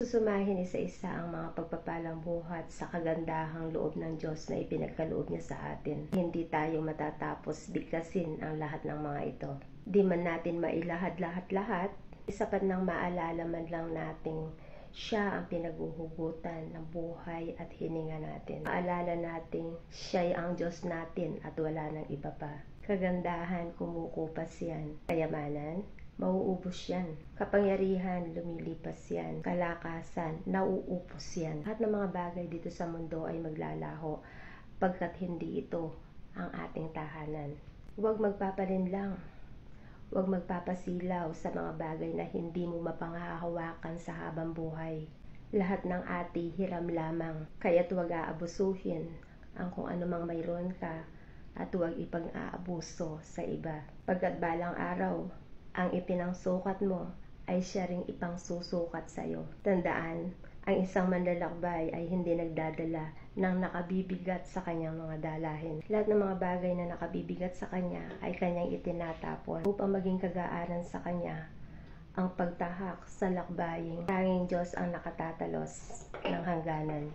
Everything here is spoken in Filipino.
Susumahin isa-isa ang mga pagpapalang buhat sa kagandahang loob ng Diyos na ipinagkaloob niya sa atin. Hindi tayo matatapos bigkasin ang lahat ng mga ito. Di man natin mailahad-lahat, sapat nang maalala man lang nating siya ang pinaghuhugutan ng buhay at hininga natin. Maalala nating siya'y ang Diyos natin at wala nang iba pa. Kagandahan, kumukupas yan. Kayamanan, mauubos yan. Kapangyarihan, lumilipas yan. Kalakasan, nauupos yan. Lahat ng mga bagay dito sa mundo ay maglalaho pagkat hindi ito ang ating tahanan. Huwag magpapalinlang. Huwag magpapasilaw sa mga bagay na hindi mo mapanghahawakan sa habang buhay. Lahat ng ati hiram lamang, kaya't huwag aabusuhin ang kung anumang mayroon ka at huwag ipang-aabuso sa iba. Pagkat balang araw, ang ipinangsukat mo ay siya ring ipangsusukat sa iyo. Tandaan, ang isang manlalakbay ay hindi nagdadala ng nakabibigat sa kanyang mga dalahin. Lahat ng mga bagay na nakabibigat sa kanya ay kanyang itinatapon upang maging kagaaran sa kanya ang pagtahak sa lakbaying tanging Diyos ang nakatatalos ng hangganan.